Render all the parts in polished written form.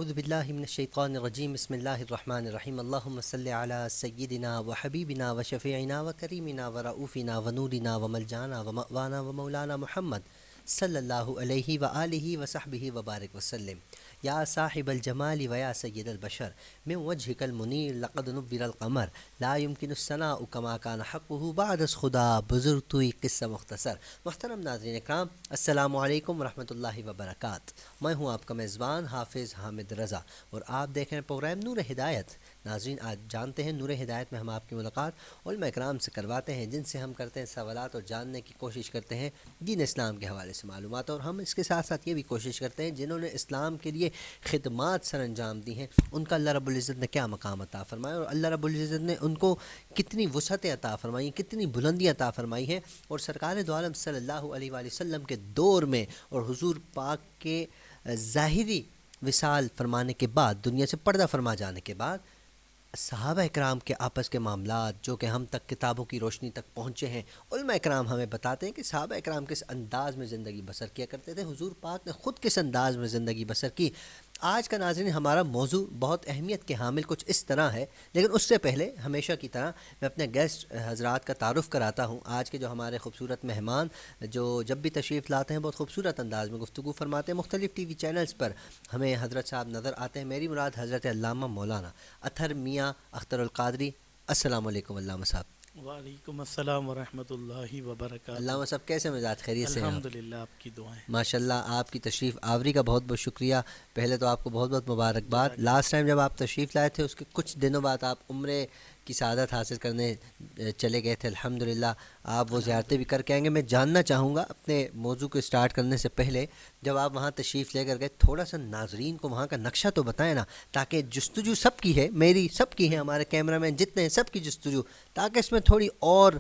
اعوذ باللہ من الشیطان الرجیم بسم اللہ الرحمن الرحیم اللہم صلی علی سیدنا و حبیبنا و شفیعنا و کریمنا و رؤوفنا و نورنا و ملجانا و مأوانا و مولانا محمد صلی اللہ علیہ وآلہ وصحبہ وبارک وسلم یا صاحب الجمال و یا سید البشر من وجهک المنیر لقد نبر القمر لا يمکن الثناء کما کان حقہ بعد از خدا بزرگ توی قصہ مختصر۔ محترم ناظرین اکرام، السلام علیکم ورحمۃ اللہ وبرکاتہ۔ میں ہوں آپ کا میزبان حافظ حامد رضا اور آپ دیکھ رہے ہیں پروگرام نور ہدایت۔ ناظرین، آج جانتے ہیں نور ہدایت میں ہم آپ کی ملاقات علماء اکرام سے کرواتے ہیں، جن سے ہم کرتے ہیں سوالات اور جاننے کی کوشش کرتے ہیں دین اسلام کے حوالے سے معلومات، اور ہم اس کے ساتھ ساتھ یہ بھی کوشش کرتے ہیں جنہوں نے اسلام کے لیے خدمات سر انجام دی ہیں ان کا اللہ رب العزت نے کیا مقام عطا فرمایا، اور اللہ رب العزت نے ان کو کتنی وسعت عطا فرمائی، کتنی بلندی عطا فرمائی ہے، اور سرکار دو عالم صلی اللہ علیہ وآلہ وسلم کے دور میں اور حضور پاک کے ظاہری وصال فرمانے کے بعد، دنیا سے پردہ فرما جانے کے بعد، صحابہ اکرام کے آپس کے معاملات جو کہ ہم تک کتابوں کی روشنی تک پہنچے ہیں، علماء اکرام ہمیں بتاتے ہیں کہ صحابہ اکرام کس انداز میں زندگی بسر کیا کرتے تھے، حضور پاک نے خود کس انداز میں زندگی بسر کی۔ آج کا ناظرین ہمارا موضوع بہت اہمیت کے حامل کچھ اس طرح ہے، لیکن اس سے پہلے ہمیشہ کی طرح میں اپنے گیسٹ حضرات کا تعارف کراتا ہوں۔ آج کے جو ہمارے خوبصورت مہمان جو جب بھی تشریف لاتے ہیں بہت خوبصورت انداز میں گفتگو فرماتے ہیں، مختلف ٹی وی چینلز پر ہمیں حضرت صاحب نظر آتے ہیں۔ میری مراد حضرت علامہ مولانا اطہر میاں اختر القادری۔ السلام علیکم علامہ صاحب۔ وعلیکم السلام ورحمۃ اللہ وبرکاتہ۔ علامہ صاحب کیسے مزاج، خیریت سے ہیں آپ؟ الحمدللہ، آپ کی دعائیں۔ ماشاءاللہ، آپ کی تشریف آوری کا بہت بہت شکریہ۔ پہلے تو آپ کو بہت بہت مبارکباد۔ لاسٹ ٹائم جب آپ تشریف لائے تھے اس کے کچھ دنوں بعد آپ عمرے کی سعادت حاصل کرنے چلے گئے تھے، الحمدللہ آپ وہ زیارتیں بھی کر کے آئیں گے۔ میں جاننا چاہوں گا اپنے موضوع کو اسٹارٹ کرنے سے پہلے، جب آپ وہاں تشریف لے کر گئے تھوڑا سا ناظرین کو وہاں کا نقشہ تو بتائیں نا، تاکہ جستجو سب کی ہے، میری سب کی ہے، ہمارے کیمرہ مین جتنے ہیں سب کی جستجو، تاکہ اس میں تھوڑی اور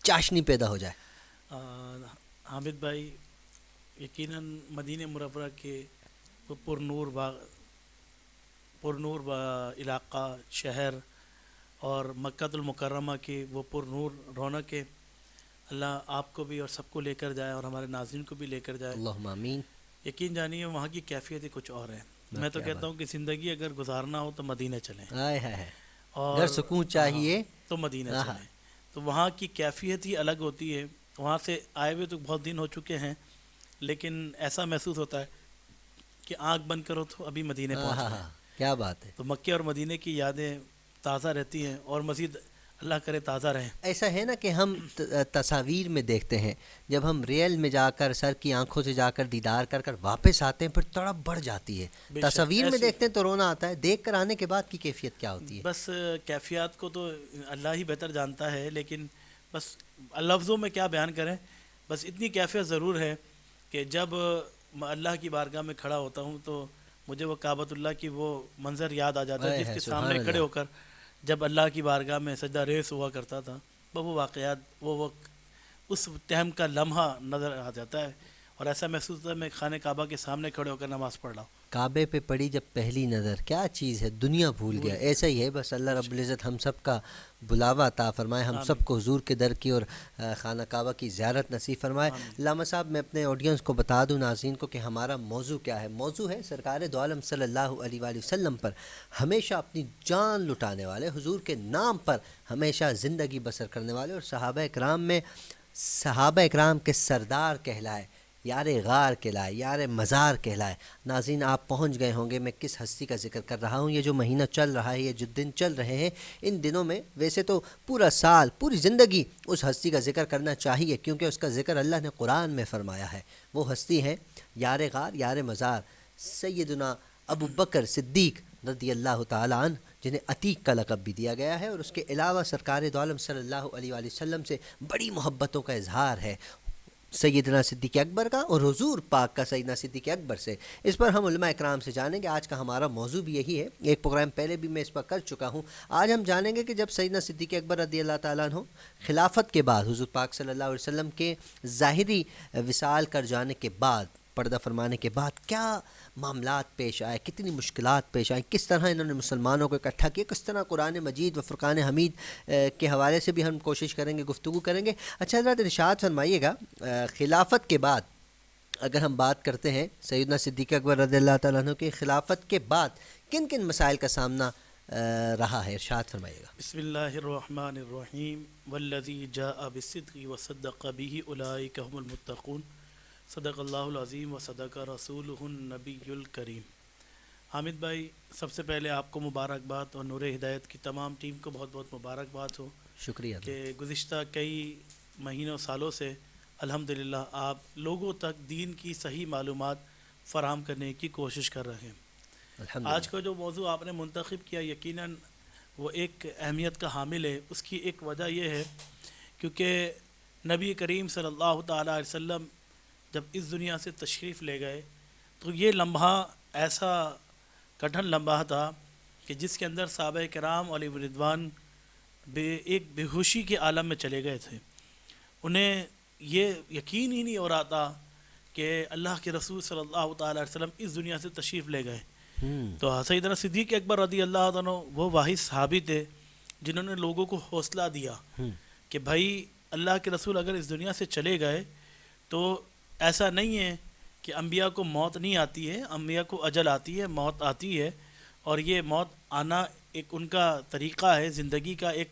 چاشنی پیدا ہو جائے۔ حامد بھائی، یقیناً مدینہ منورہ کے وہ پرنور علاقہ، شہر، اور مکہ المکرمہ کی وہ پرنور رونق ہے۔ اللہ آپ کو بھی اور سب کو لے کر جائے، اور ہمارے ناظرین کو بھی لے کر جائے، اللہم آمین۔ یقین جانیے وہاں کی کیفیت ہی کچھ اور ہے۔ میں تو کہتا ہوں کہ زندگی اگر گزارنا ہو تو مدینہ چلیں، اور اگر سکون چاہیے تو مدینہ چلیں۔ تو وہاں کی کیفیت ہی الگ ہوتی ہے۔ وہاں سے آئے ہوئے تو بہت دن ہو چکے ہیں، لیکن ایسا محسوس ہوتا ہے کہ آنکھ بند کرو تو ابھی مدینہ پہنچ گئے۔ کیا بات ہے۔ تو مکے اور مدینہ کی یادیں تازہ رہتی ہیں، اور مزید اللہ کرے تازہ رہیں۔ ایسا ہے نا کہ ہم تصاویر میں دیکھتے ہیں، جب ہم ریئل میں جا کر سر کی آنکھوں سے جا کر دیدار کر کر واپس آتے ہیں پھر تڑپ بڑھ جاتی ہے۔ تصاویر میں دیکھتے ہیں تو رونا آتا ہے، دیکھ کر آنے کے بعد کی کیفیت کیا ہوتی ہے؟ بس کیفیات کو تو اللہ ہی بہتر جانتا ہے، لیکن بس لفظوں میں کیا بیان کریں۔ بس اتنی کیفیت ضرور ہے کہ جب اللہ کی بارگاہ میں کھڑا ہوتا ہوں تو مجھے وہ کعبۃ اللہ کی وہ منظر یاد آ جاتا ہے، جس کے سامنے کھڑے ہو کر جب اللہ کی بارگاہ میں سجدہ ریز ہوا کرتا تھا، وہ واقعات، وہ وقت، اس ٹائم کا لمحہ نظر آ جاتا ہے، اور ایسا محسوس ہوتا ہے میں خانہ کعبہ کے سامنے کھڑے ہو کر نماز پڑھ رہا ہوں۔ کعبے پہ پڑی جب پہلی نظر، کیا چیز ہے، دنیا بھول گیا۔ ایسا ہی ہے، بس اللہ رب العزت ہم سب کا بلاوا عطا فرمائے، ہم سب کو حضور کے در کی اور خانہ کعبہ کی زیارت نصیب فرمائے۔ علامہ صاحب، میں اپنے آڈینس کو بتا دوں، ناظرین کو، کہ ہمارا موضوع کیا ہے۔ موضوع ہے سرکار دو عالم صلی اللہ علیہ وآلہ وسلم پر ہمیشہ اپنی جان لٹانے والے، حضور کے نام پر ہمیشہ زندگی بسر کرنے والے، اور صحابہ اکرام میں صحابہ اکرام کے سردار کہلائے، یار غار کہلائے، یار مزار کہلائے۔ ناظرین، آپ پہنچ گئے ہوں گے میں کس ہستی کا ذکر کر رہا ہوں۔ یہ جو مہینہ چل رہا ہے، یہ جو دن چل رہے ہیں، ان دنوں میں ویسے تو پورا سال، پوری زندگی اس ہستی کا ذکر کرنا چاہیے، کیونکہ اس کا ذکر اللہ نے قرآن میں فرمایا ہے۔ وہ ہستی ہیں یار غار، یار مزار، سیدنا ابو بکر صدیق رضی اللہ تعالیٰ عنہ، جنہیں عتیق کا لقب بھی دیا گیا ہے، اور اس کے علاوہ سرکار دو عالم صلی اللہ علیہ وآلہ وسلم سے بڑی محبتوں کا اظہار ہے سیدنا صدیق اکبر کا، اور حضور پاک کا سیدنا صدیق اکبر سے۔ اس پر ہم علماء اکرام سے جانیں گے۔ آج کا ہمارا موضوع بھی یہی ہے، ایک پروگرام پہلے بھی میں اس پر کر چکا ہوں۔ آج ہم جانیں گے کہ جب سیدنا صدیق اکبر رضی اللہ تعالیٰ عنہ خلافت کے بعد، حضور پاک صلی اللہ علیہ وسلم کے ظاہری وصال کر جانے کے بعد، پردہ فرمانے کے بعد، کیا معاملات پیش آئے، کتنی مشکلات پیش آئیں، کس طرح انہوں نے مسلمانوں کو اکٹھا کیا، کس طرح قرآن مجید و فرقان حمید کے حوالے سے بھی ہم کوشش کریں گے، گفتگو کریں گے۔ اچھا حضرات، ارشاد فرمائیے گا، خلافت کے بعد اگر ہم بات کرتے ہیں سیدنا صدیق اکبر رضی اللہ تعالیٰ عنہ کی خلافت کے بعد کن کن مسائل کا سامنا رہا ہے، ارشاد فرمائیے گا۔ بسم اللہ الرحمن الرحیم والذی جاء بالصدق وصدق به اولئک هم المتقون صدق اللہ العظیم وصدق رسولہ النبی الکریم۔ حامد بھائی، سب سے پہلے آپ کو مبارکباد اور نور ہدایت کی تمام ٹیم کو بہت بہت مبارکباد ہو شکریہ۔ کہ گزشتہ کئی مہینوں سالوں سے الحمدللہ آپ لوگوں تک دین کی صحیح معلومات فراہم کرنے کی کوشش کر رہے ہیں۔ الحمدللہ۔ آج کا جو موضوع آپ نے منتخب کیا یقیناً وہ ایک اہمیت کا حامل ہے۔ اس کی ایک وجہ یہ ہے کیونکہ نبی کریم صلی اللہ تعالیٰ علیہ وسلم جب اس دنیا سے تشریف لے گئے تو یہ لمحہ ایسا کٹھن لمحہ تھا کہ جس کے اندر صحابہ کرام علیہ رضوان ایک بے ہوشی کے عالم میں چلے گئے تھے۔ انہیں یہ یقین ہی نہیں ہو رہا تھا کہ اللہ کے رسول صلی اللہ تعالیٰ علیہ وسلم اس دنیا سے تشریف لے گئے۔ تو سیدنا صدیق اکبر رضی اللہ عنہ وہ واحد صحابی تھے جنہوں نے لوگوں کو حوصلہ دیا کہ بھائی اللہ کے رسول اگر اس دنیا سے چلے گئے تو ایسا نہیں ہے کہ انبیاء کو موت نہیں آتی ہے، انبیاء کو اجل آتی ہے، موت آتی ہے، اور یہ موت آنا ایک ان کا طریقہ ہے، زندگی کا ایک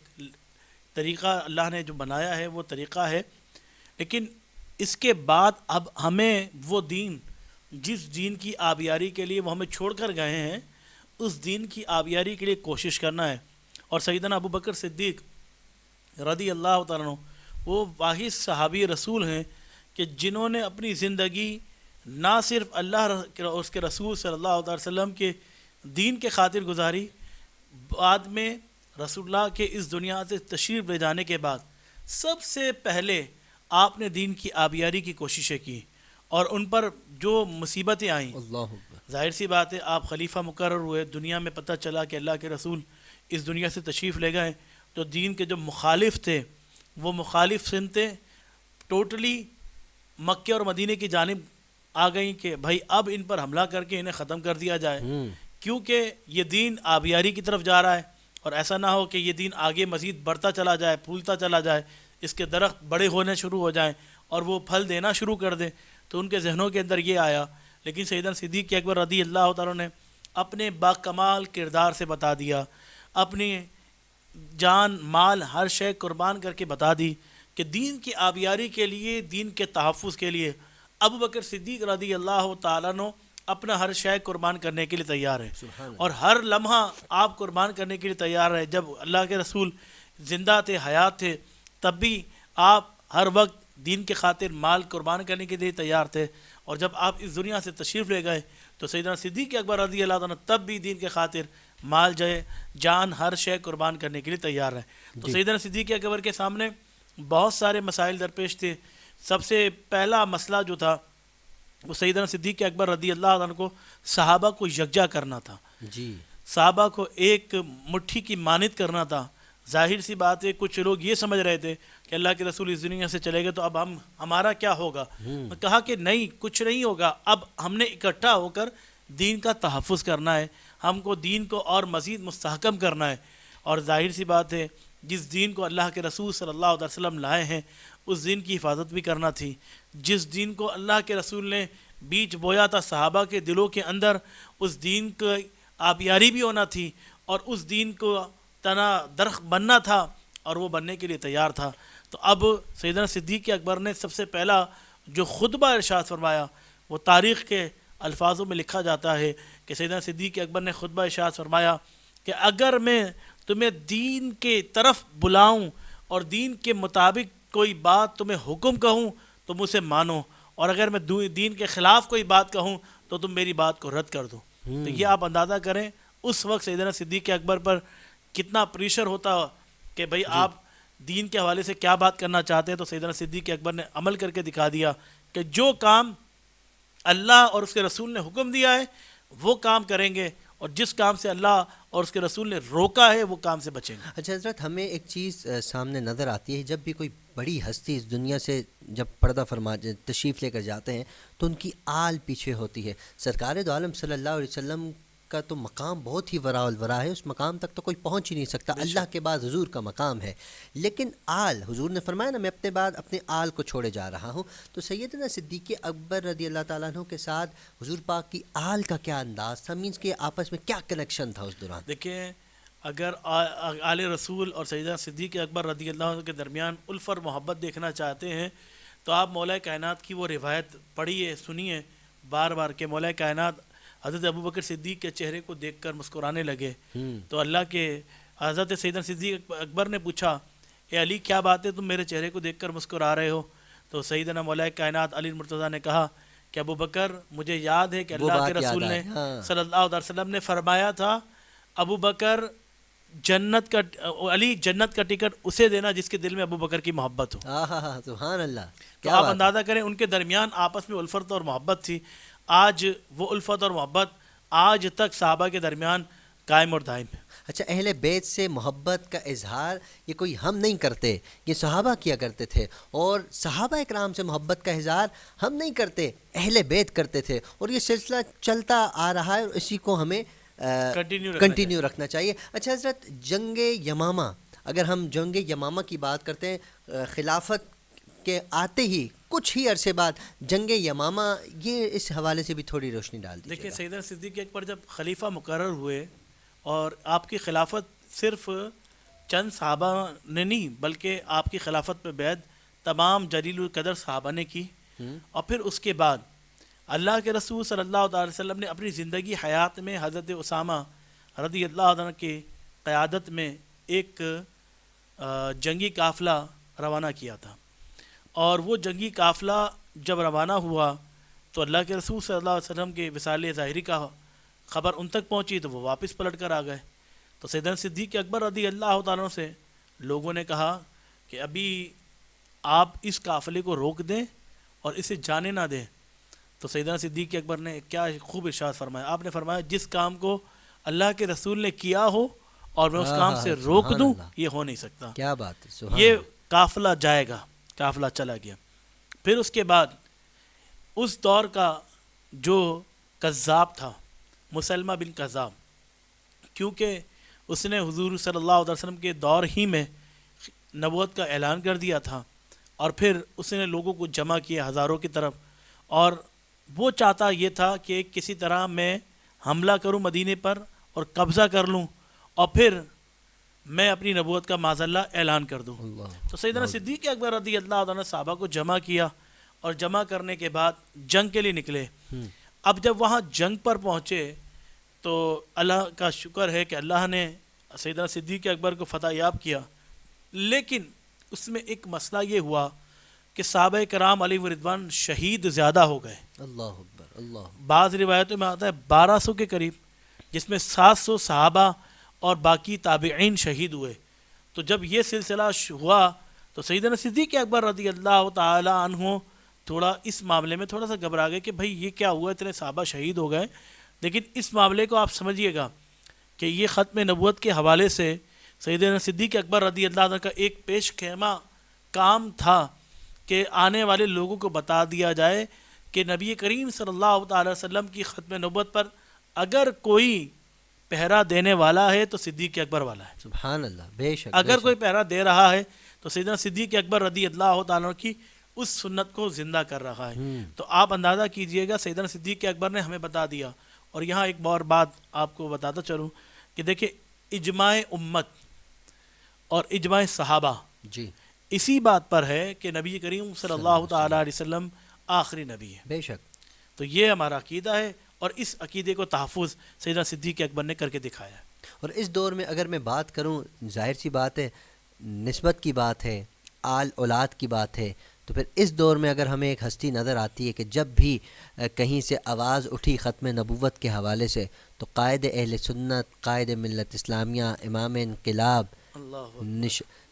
طریقہ اللہ نے جو بنایا ہے وہ طریقہ ہے۔ لیکن اس کے بعد اب ہمیں وہ دین، جس دین کی آبیاری کے لیے وہ ہمیں چھوڑ کر گئے ہیں، اس دین کی آبیاری کے لیے کوشش کرنا ہے۔ اور سیدنا ابو بکر صدیق رضی اللہ تعالیٰ عنہ وہ واحد صحابی رسول ہیں کہ جنہوں نے اپنی زندگی نہ صرف اللہ اور اس کے رسول صلی اللہ علیہ وسلم کے دین کے خاطر گزاری، بعد میں رسول اللہ کے اس دنیا سے تشریف لے جانے کے بعد سب سے پہلے آپ نے دین کی آبیاری کی کوششیں کی، اور ان پر جو مصیبتیں آئیں، اللہ اکبر، ظاہر سی بات ہے آپ خلیفہ مقرر ہوئے، دنیا میں پتہ چلا کہ اللہ کے رسول اس دنیا سے تشریف لے گئے، تو دین کے جو مخالف تھے وہ مخالف سنتیں ٹوٹلی مکے اور مدینے کی جانب آ گئیں کہ بھائی اب ان پر حملہ کر کے انہیں ختم کر دیا جائے، کیونکہ یہ دین آبیاری کی طرف جا رہا ہے، اور ایسا نہ ہو کہ یہ دین آگے مزید بڑھتا چلا جائے، پھولتا چلا جائے، اس کے درخت بڑے ہونے شروع ہو جائیں اور وہ پھل دینا شروع کر دیں۔ تو ان کے ذہنوں کے اندر یہ آیا، لیکن سیدنا صدیق اکبر رضی اللہ تعالیٰ نے اپنے باکمال کردار سے بتا دیا، اپنی جان مال ہر شے قربان کر کے بتا دی کہ دین کی آبیاری کے لیے، دین کے تحفظ کے لیے ابو بکر صدیق رضی اللہ تعالیٰ عنہ اپنا ہر شے قربان کرنے کے لیے تیار ہے، اور ہر لمحہ آپ قربان کرنے کے لیے تیار ہے۔ جب اللہ کے رسول زندہ تھے، حیات تھے، تب بھی آپ ہر وقت دین کے خاطر مال قربان کرنے کے لیے تیار تھے، اور جب آپ اس دنیا سے تشریف لے گئے تو سیدنا صدیق اکبر رضی اللہ عنہ تب بھی دین کے خاطر مال جان ہر شے قربان کرنے کے لیے تیار ہے۔ تو سیدنا صدیق اکبر کے سامنے بہت سارے مسائل درپیش تھے۔ سب سے پہلا مسئلہ جو تھا وہ سیدنا صدیق اکبر رضی اللہ عنہ کو صحابہ کو یکجا کرنا تھا، صحابہ کو ایک مٹھی کی مانند کرنا تھا۔ ظاہر سی بات ہے کچھ لوگ یہ سمجھ رہے تھے کہ اللہ کے رسول اس دنیا سے چلے گئے تو اب ہمارا کیا ہوگا، کہا کہ نہیں، کچھ نہیں ہوگا، اب ہم نے اکٹھا ہو کر دین کا تحفظ کرنا ہے، ہم کو دین کو اور مزید مستحکم کرنا ہے۔ اور ظاہر سی بات ہے جس دین کو اللہ کے رسول صلی اللہ علیہ وسلم لائے ہیں اس دین کی حفاظت بھی کرنا تھی، جس دین کو اللہ کے رسول نے بیج بویا تھا صحابہ کے دلوں کے اندر، اس دین کو آبیاری بھی ہونا تھی، اور اس دین کو تنا درخت بننا تھا، اور وہ بننے کے لیے تیار تھا۔ تو اب سیدنا صدیق اکبر نے سب سے پہلا جو خطبہ ارشاد فرمایا وہ تاریخ کے الفاظوں میں لکھا جاتا ہے کہ سیدنا صدیق اکبر نے خطبہ ارشاد فرمایا کہ اگر میں تمہیں دین کے طرف بلاؤں اور دین کے مطابق کوئی بات تمہیں حکم کہوں تو مجھ سے مانو، اور اگر میں دین کے خلاف کوئی بات کہوں تو تم میری بات کو رد کر دو۔ تو یہ آپ اندازہ کریں اس وقت سیدنا صدیق اکبر پر کتنا پریشر ہوتا کہ بھئی آپ دین کے حوالے سے کیا بات کرنا چاہتے ہیں۔ تو سیدنا صدیق اکبر نے عمل کر کے دکھا دیا کہ جو کام اللہ اور اس کے رسول نے حکم دیا ہے وہ کام کریں گے، اور جس کام سے اللہ اور اس کے رسول نے روکا ہے وہ کام سے بچیں گے۔ اچھا حضرت، ہمیں ایک چیز سامنے نظر آتی ہے، جب بھی کوئی بڑی ہستی اس دنیا سے جب پردہ فرما تشریف لے کر جاتے ہیں تو ان کی آل پیچھے ہوتی ہے۔ سرکار دو عالم صلی اللہ علیہ وسلم کا تو مقام بہت ہی وراء الورا ہے، اس مقام تک تو کوئی پہنچ ہی نہیں سکتا، اللہ کے بعد حضور کا مقام ہے۔ لیکن آل، حضور نے فرمایا نا میں اپنے بعد اپنے آل کو چھوڑے جا رہا ہوں، تو سیدنا صدیق اکبر رضی اللہ تعالیٰ عنہ کے ساتھ حضور پاک کی آل کا کیا انداز تھا، مینس کہ آپس میں کیا کنیکشن تھا اس دوران؟ دیکھیں اگر آل رسول اور سیدنا صدیق اکبر رضی اللہ عنہ کے درمیان الف اور محبت دیکھنا چاہتے ہیں تو آپ مولا کائنات کی وہ روایت پڑھیے، سنیے بار بار کہ مولا کائنات حضرت ابوبکر صدیق کے چہرے کو دیکھ کر مسکرانے لگے، تو اللہ کے حضرت سیدنا صدیق اکبر نے پوچھا اے علی کیا بات ہے تم میرے چہرے کو دیکھ کر مسکرا رہے ہو؟ تو سیدنا مولا کائنات علی مرتضیٰ نے کہا کہ ابوبکر مجھے یاد ہے کہ اللہ کے رسول نے صلی اللہ علیہ وسلم نے فرمایا تھا ابوبکر جنت کا علی جنت کا ٹکٹ اسے دینا جس کے دل میں ابوبکر کی محبت ہو۔ سبحان اللہ، تو آپ اندازہ کریں ان کے درمیان آپس میں الفت اور محبت تھی، آج وہ الفت اور محبت آج تک صحابہ کے درمیان قائم اور دائم ہے۔ اچھا، اہل بیت سے محبت کا اظہار یہ کوئی ہم نہیں کرتے، یہ صحابہ کیا کرتے تھے، اور صحابہ اکرام سے محبت کا اظہار ہم نہیں کرتے، اہل بیت کرتے تھے، اور یہ سلسلہ چلتا آ رہا ہے اور اسی کو ہمیں کنٹینیو رکھنا چاہیے۔ اچھا حضرت، جنگ یمامہ، اگر ہم جنگ یمامہ کی بات کرتے ہیں، خلافت کے آتے ہی کچھ ہی عرصے بعد جنگ یمامہ، یہ اس حوالے سے بھی تھوڑی روشنی ڈال دیجیے۔ دیکھیں سیدنا صدیق اکبر جب خلیفہ مقرر ہوئے اور آپ کی خلافت صرف چند صحابہ نے نہیں بلکہ آپ کی خلافت پہ بیعت تمام جلیل القدر صحابہ نے کی، اور پھر اس کے بعد اللہ کے رسول صلی اللہ علیہ وسلم نے اپنی زندگی حیات میں حضرت اسامہ رضی اللہ عنہ کی قیادت میں ایک جنگی قافلہ روانہ کیا تھا، اور وہ جنگی قافلہ جب روانہ ہوا تو اللہ کے رسول صلی اللہ علیہ وسلم کے وصال ظاہری کا خبر ان تک پہنچی تو وہ واپس پلٹ کر آ گئے۔ تو سیدنا صدیق اکبر رضی اللہ تعالیٰ سے لوگوں نے کہا کہ ابھی آپ اس قافلے کو روک دیں اور اسے جانے نہ دیں۔ تو سیدنا صدیق اکبر نے کیا خوب ارشاد فرمایا، آپ نے فرمایا جس کام کو اللہ کے رسول نے کیا ہو اور میں اس کام سے روک دوں یہ ہو نہیں سکتا۔ کیا بات ہے، یہ قافلہ جائے گا، قافلہ چلا گیا۔ پھر اس کے بعد اس دور کا جو کذاب تھا مسلمہ بن کذاب، کیونکہ اس نے حضور صلی اللہ علیہ وسلم کے دور ہی میں نبوت کا اعلان کر دیا تھا، اور پھر اس نے لوگوں کو جمع کیا ہزاروں کی طرف، اور وہ چاہتا یہ تھا کہ کسی طرح میں حملہ کروں مدینے پر اور قبضہ کر لوں اور پھر میں اپنی نبوت کا معاذ اللہ اعلان کر دوں۔ تو سیدنا صدیق اکبر رضی اللہ عنہ صحابہ کو جمع کیا، اور جمع کرنے کے بعد جنگ کے لیے نکلے۔ اب جب وہاں جنگ پر پہنچے تو اللہ کا شکر ہے کہ اللہ نے سیدنا صدیق اکبر کو فتح یاب کیا، لیکن اس میں ایک مسئلہ یہ ہوا کہ صحابہ کرام علیہ رضوان شہید زیادہ ہو گئے۔ اللہ اکبر، اللہ۔ بعض روایتوں میں آتا ہے 1200 کے قریب، جس میں 700 صحابہ اور باقی تابعین شہید ہوئے۔ تو جب یہ سلسلہ ہوا تو سیدنا صدیق اکبر رضی اللہ تعالی عنہ تھوڑا اس معاملے میں تھوڑا سا گھبرا گئے کہ بھائی یہ کیا ہوا، اتنے صحابہ شہید ہو گئے۔ لیکن اس معاملے کو آپ سمجھیے گا کہ یہ ختم نبوت کے حوالے سے سیدنا صدیق اکبر رضی اللہ عنہ کا ایک پیش خیمہ کام تھا کہ آنے والے لوگوں کو بتا دیا جائے کہ نبی کریم صلی اللہ تعالی وسلم کی ختم نبوت پر اگر کوئی پہرا دینے والا ہے تو صدیق اکبر والا ہے۔ سبحان اللہ، بے شک۔ اگر کوئی پہرا دے رہا ہے تو سیدنا صدیق اکبر رضی اللہ تعالیٰ کی اس سنت کو زندہ کر رہا ہے۔ تو آپ اندازہ کیجئے گا سیدنا صدیق اکبر نے ہمیں بتا دیا۔ اور یہاں ایک اور بات آپ کو بتاتا چلوں کہ دیکھیں اجماع امت اور اجماع صحابہ جی اسی بات پر ہے کہ نبی کریم صلی اللہ تعالیٰ علیہ وسلم آخری نبی ہے۔ بے شک۔ تو یہ ہمارا عقیدہ ہے اور اس عقیدے کو تحفظ سیدنا صدیق اکبر نے کر کے دکھایا ہے۔ اور اس دور میں اگر میں بات کروں، ظاہر سی بات ہے، نسبت کی بات ہے، آل اولاد کی بات ہے، تو پھر اس دور میں اگر ہمیں ایک ہستی نظر آتی ہے کہ جب بھی کہیں سے آواز اٹھی ختم نبوت کے حوالے سے تو قائد اہل سنت، قائد ملت اسلامیہ، امام انقلاب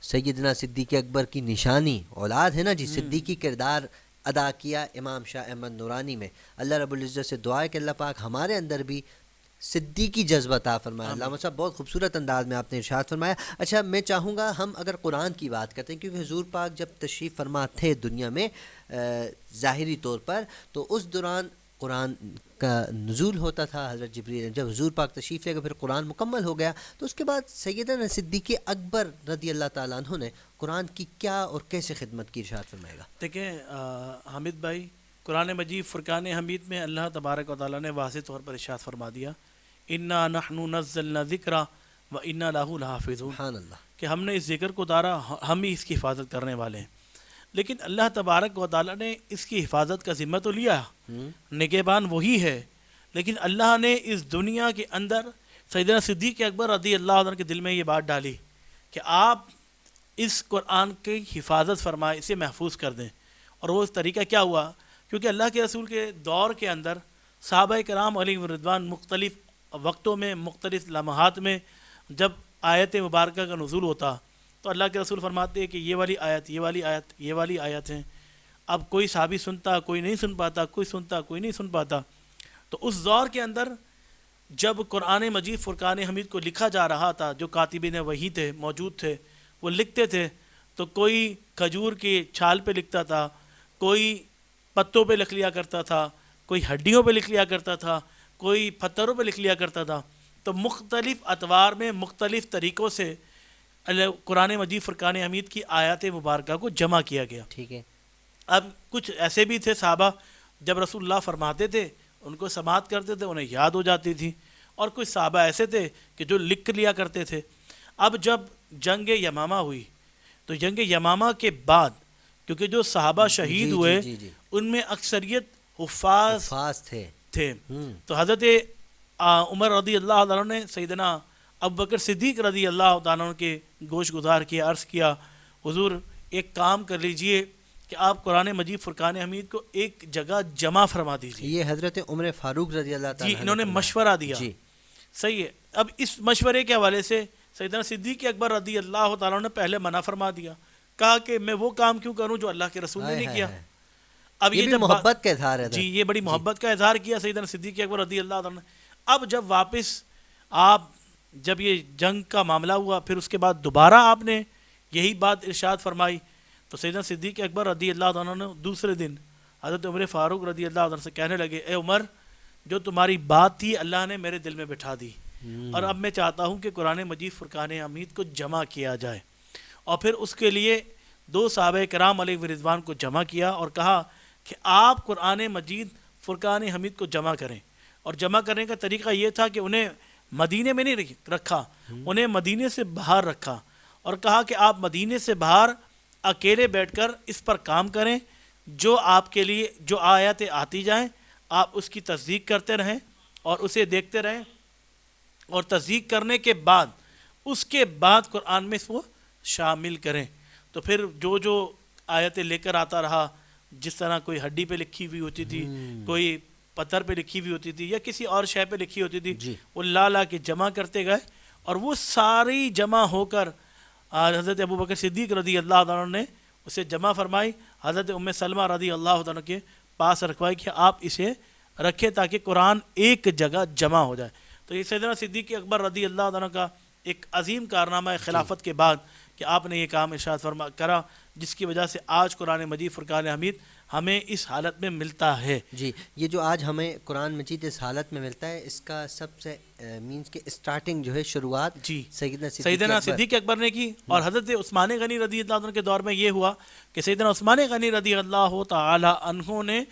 سیدنا صدیق اکبر کی نشانی اولاد ہے نا جی، صدیقی کردار ادا کیا امام شاہ احمد نورانی میں۔ اللہ رب العزت سے دعا ہے کہ اللہ پاک ہمارے اندر بھی صدیقی جذبہ عطا فرمایا۔ علامہ صاحب بہت خوبصورت انداز میں آپ نے ارشاد فرمایا۔ اچھا، میں چاہوں گا ہم اگر قرآن کی بات کرتے ہیں، کیونکہ حضور پاک جب تشریف فرما تھے دنیا میں ظاہری طور پر، تو اس دوران قرآن کا نزول ہوتا تھا، حضرت جبریل جب حضور پاک تشریف لے گئے پھر قرآن مکمل ہو گیا، تو اس کے بعد سیدنا صدیق اکبر رضی اللہ تعالیٰ عنہ نے قرآن کی کیا اور کیسے خدمت کی، ارشاد فرمائے گا؟ دیکھیں حامد بھائی، قرآن مجید فرقان حمید میں اللہ تبارک و تعالیٰ نے واضح طور پر ارشاد فرما دیا، انا نحن نزلنا ذکر و انا لہ لحافظون، سبحان اللہ، کہ ہم نے اس ذکر کو اتارا، ہم ہی اس کی حفاظت کرنے والے ہیں۔ لیکن اللہ تبارک و تعالیٰ نے اس کی حفاظت کا ذمہ تو لیا، نگہبان وہی ہے، لیکن اللہ نے اس دنیا کے اندر سیدنا صدیق اکبر رضی اللہ عنہ کے دل میں یہ بات ڈالی کہ آپ اس قرآن کی حفاظت فرمائیں، اسے محفوظ کر دیں۔ اور وہ طریقہ کیا ہوا؟ کیونکہ اللہ کے رسول کے دور کے اندر صحابہ کرام علیہ رضوان مختلف وقتوں میں، مختلف لمحات میں جب آیت مبارکہ کا نزول ہوتا تو اللہ کے رسول فرماتے ہیں کہ یہ والی آیت، یہ والی آیت، یہ والی آیت ہیں۔ اب کوئی صحابی سنتا، کوئی نہیں سن پاتا، کوئی سنتا، کوئی نہیں سن پاتا۔ تو اس دور کے اندر جب قرآن مجید فرقان حمید کو لکھا جا رہا تھا، جو کاتبین وحی تھے، موجود تھے، وہ لکھتے تھے تو کوئی کھجور کی چھال پہ لکھتا تھا، کوئی پتوں پہ لکھ لیا کرتا تھا، کوئی ہڈیوں پہ لکھ لیا کرتا تھا، کوئی پتھروں پہ لکھ لیا کرتا تھا۔ تو مختلف اطوار میں مختلف طریقوں سے قرآن مجید فرقان حمید کی آیات مبارکہ کو جمع کیا گیا۔ ٹھیک ہے۔ اب کچھ ایسے بھی تھے صحابہ، جب رسول اللہ فرماتے تھے ان کو سماعت کرتے تھے، انہیں یاد ہو جاتی تھی، اور کچھ صحابہ ایسے تھے کہ جو لکھ لیا کرتے تھے۔ اب جب جنگ یمامہ ہوئی تو جنگ یمامہ کے بعد کیونکہ جو صحابہ شہید ہوئے ان میں اکثریت حفاظ تھے، تو حضرت عمر رضی اللہ عنہ نے سیدنا ابوبکر صدیق رضی اللہ عنہ کے گوش گزار کیا، عرض کیا حضور ایک کام کر لیجئے کہ آپ قرآن مجید فرقان حمید کو ایک جگہ جمع فرما دیجیے۔ یہ حضرت عمر فاروق رضی اللہ تعالیٰ جی انہوں نے مشورہ دیا، صحیح ہے۔ اب اس مشورے کے حوالے سے سیدنا صدیق اکبر رضی اللہ تعالیٰ نے پہلے منع فرما دیا، کہا کہ میں وہ کام کیوں کروں جو اللہ کے رسول نے نہیں کیا۔ اب یہ محبت کا اظہار ہے، جی یہ بڑی محبت کا اظہار کیا سیدنا صدیق اکبر رضی اللہ عنہ نے۔ اب جب واپس آپ جب یہ جنگ کا معاملہ ہوا، پھر اس کے بعد دوبارہ آپ نے یہی بات ارشاد فرمائی، تو سیدنا صدیق اکبر رضی اللہ عنہ نے دوسرے دن حضرت عمر فاروق رضی اللہ عنہ سے کہنے لگے، اے عمر جو تمہاری بات تھی اللہ نے میرے دل میں بٹھا دی، اور اب میں چاہتا ہوں کہ قرآن مجید فرقان حمید کو جمع کیا جائے۔ اور پھر اس کے لیے دو صحابہ کرام علیہ رضوان کو جمع کیا اور کہا کہ آپ قرآن مجید فرقان حمید کو جمع کریں۔ اور جمع کرنے کا طریقہ یہ تھا کہ انہیں مدینے میں نہیں رکھا، انہیں مدینے سے باہر رکھا، اور کہا کہ آپ مدینے سے باہر اکیلے بیٹھ کر اس پر کام کریں، جو آپ کے لیے جو آیاتیں آتی جائیں آپ اس کی تصدیق کرتے رہیں اور اسے دیکھتے رہیں، اور تصدیق کرنے کے بعد اس کے بعد قرآن میں اس کو شامل کریں۔ تو پھر جو جو آیتیں لے کر آتا رہا، جس طرح کوئی ہڈی پہ لکھی ہوئی ہوتی تھی، کوئی پتھر پہ لکھی ہوئی ہوتی تھی، یا کسی اور شے پہ لکھی ہوتی تھی، وہ لا کے جمع کرتے گئے، اور وہ ساری جمع ہو کر حضرت ابوبکر صدیق رضی اللہ عنہ نے اسے جمع فرمائی، حضرت ام سلمہ رضی اللہ عنہ کے پاس رکھوائی کہ آپ اسے رکھیں تاکہ قرآن ایک جگہ جمع ہو جائے۔ تو یہ سیدنا صدیق اکبر رضی اللہ عنہ کا ایک عظیم کارنامہ ہے خلافت کے بعد کہ آپ نے یہ کام ارشاد فرما کرا، جس کی وجہ سے آج قرآن مجید فرقان حمید ہمیں اس حالت میں ملتا ہے۔ جی یہ جو آج ہمیں قرآن مجید اس حالت میں ملتا ہے، اس کا سب سے مینس کہ اسٹارٹنگ جو ہے، شروعات جی سیدنا صدیق اکبر نے کی، اور حضرت عثمان غنی رضی اللہ عنہ کے دور میں یہ ہوا کہ سیدنا عثمان غنی رضی اللہ تعالی عنہ نے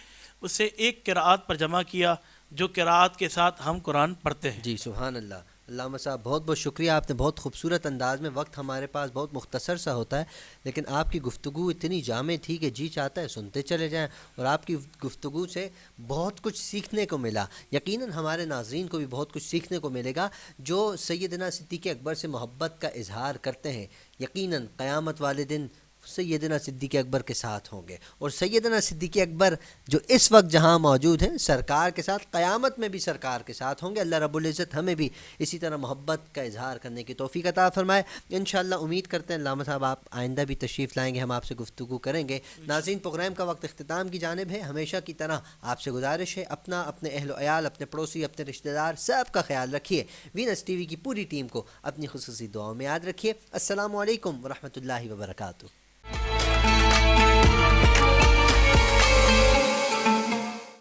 اسے ایک قرأت پر جمع کیا، جو قرأت کے ساتھ ہم قرآن پڑھتے ہیں۔ جی سبحان اللہ۔ علامہ صاحب بہت بہت شکریہ، آپ نے بہت خوبصورت انداز میں، وقت ہمارے پاس بہت مختصر سا ہوتا ہے لیکن آپ کی گفتگو اتنی جامع تھی کہ جی چاہتا ہے سنتے چلے جائیں، اور آپ کی گفتگو سے بہت کچھ سیکھنے کو ملا۔ یقیناً ہمارے ناظرین کو بھی بہت کچھ سیکھنے کو ملے گا، جو سیدنا صدیق اکبر سے محبت کا اظہار کرتے ہیں یقیناً قیامت والے دن سیدنا صدیق اکبر کے ساتھ ہوں گے، اور سیدنا صدیق اکبر جو اس وقت جہاں موجود ہیں سرکار کے ساتھ، قیامت میں بھی سرکار کے ساتھ ہوں گے۔ اللہ رب العزت ہمیں بھی اسی طرح محبت کا اظہار کرنے کی توفیق عطا فرمائے۔ انشاءاللہ امید کرتے ہیں علامہ صاحب آپ آئندہ بھی تشریف لائیں گے، ہم آپ سے گفتگو کریں گے۔ ناظرین پروگرام کا وقت اختتام کی جانب ہے، ہمیشہ کی طرح آپ سے گزارش ہے اپنا، اپنے اہل و عیال، اپنے پڑوسی، اپنے رشتہ دار سب کا خیال رکھیے۔ وینس ٹی وی کی پوری ٹیم کو اپنی خصوصی دعاؤں میں یاد رکھیے۔ السلام علیکم ورحمۃ اللہ وبرکاتہ۔